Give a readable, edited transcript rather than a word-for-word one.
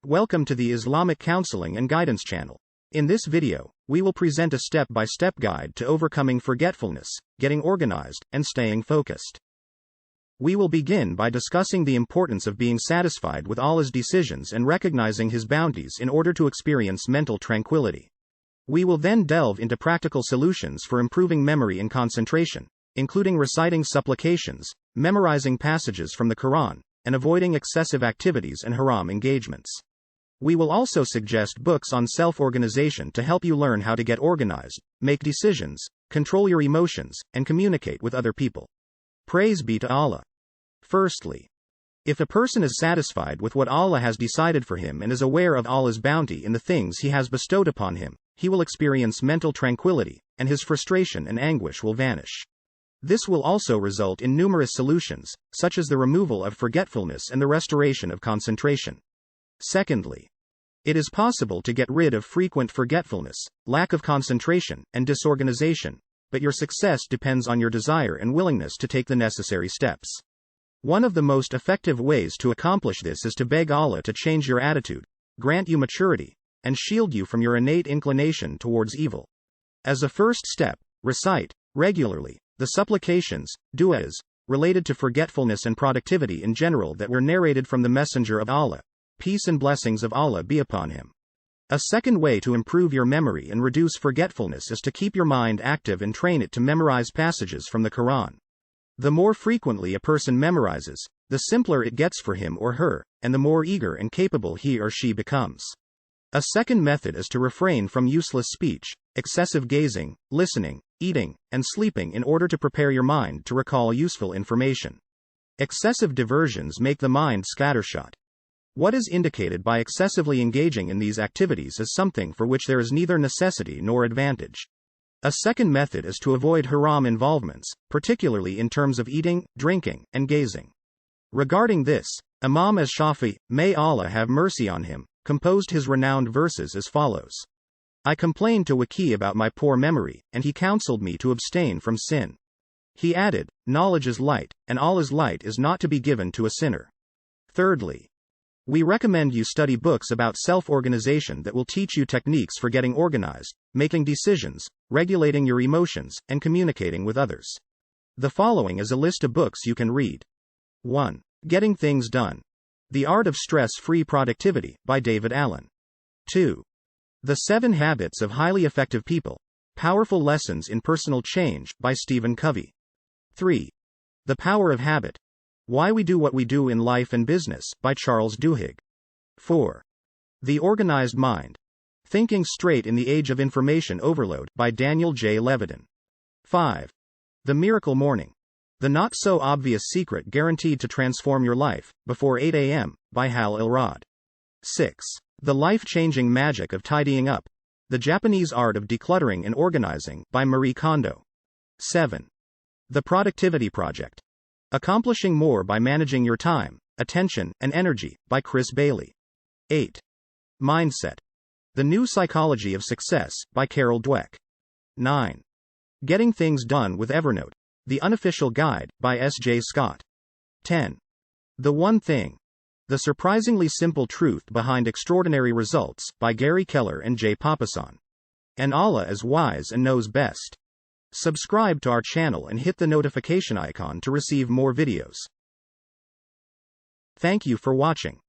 Welcome to the Islamic Counselling and Guidance channel. In this video, we will present a step-by-step guide to overcoming forgetfulness, getting organized, and staying focused. We will begin by discussing the importance of being satisfied with Allah's decisions and recognizing His bounties in order to experience mental tranquility. We will then delve into practical solutions for improving memory and concentration, including reciting supplications, memorizing passages from the Quran, and avoiding excessive activities and haram engagements. We will also suggest books on self-organization to help you learn how to get organized, make decisions, control your emotions, and communicate with other people. Praise be to Allah. Firstly, if a person is satisfied with what Allah has decided for him and is aware of Allah's bounty in the things He has bestowed upon him, he will experience mental tranquility, and his frustration and anguish will vanish. This will also result in numerous solutions, such as the removal of forgetfulness and the restoration of concentration. Secondly, it is possible to get rid of frequent forgetfulness, lack of concentration, and disorganization, but your success depends on your desire and willingness to take the necessary steps. One of the most effective ways to accomplish this is to beg Allah to change your attitude, grant you maturity, and shield you from your innate inclination towards evil. As a first step, recite, regularly, the supplications, du'as, related to forgetfulness and productivity in general that were narrated from the Messenger of Allah. Peace and blessings of Allah be upon him. A second way to improve your memory and reduce forgetfulness is to keep your mind active and train it to memorize passages from the Quran. The more frequently a person memorizes, the simpler it gets for him or her, and the more eager and capable he or she becomes. A second method is to refrain from useless speech, excessive gazing, listening, eating, and sleeping in order to prepare your mind to recall useful information. Excessive diversions make the mind scattershot. What is indicated by excessively engaging in these activities is something for which there is neither necessity nor advantage. A second method is to avoid haram involvements, particularly in terms of eating, drinking, and gazing. Regarding this, Imam Shafi, may Allah have mercy on him, composed his renowned verses as follows. I complained to Waki about my poor memory, and he counseled me to abstain from sin. He added, knowledge is light, and Allah's light is not to be given to a sinner. Thirdly, we recommend you study books about self-organization that will teach you techniques for getting organized, making decisions, regulating your emotions, and communicating with others. The following is a list of books you can read. 1. Getting Things Done. The Art of Stress-Free Productivity, by David Allen. 2. The 7 Habits of Highly Effective People. Powerful Lessons in Personal Change, by Stephen Covey. 3. The Power of Habit. Why We Do What We Do in Life and Business, by Charles Duhigg. 4. The Organized Mind. Thinking Straight in the Age of Information Overload, by Daniel J. Levitin. 5. The Miracle Morning. The Not-So-Obvious Secret Guaranteed to Transform Your Life, Before 8 a.m., by Hal Elrod. 6. The Life-Changing Magic of Tidying Up. The Japanese Art of Decluttering and Organizing, by Marie Kondo. 7. The Productivity Project. Accomplishing More by Managing Your Time, Attention, and Energy, by Chris Bailey. 8. Mindset. The New Psychology of Success, by Carol Dweck. 9. Getting Things Done with Evernote. The Unofficial Guide, by S.J. Scott. 10. The One Thing. The Surprisingly Simple Truth Behind Extraordinary Results, by Gary Keller and Jay Papasan. And Allah is wise and knows best. Subscribe to our channel and hit the notification icon to receive more videos. Thank you for watching.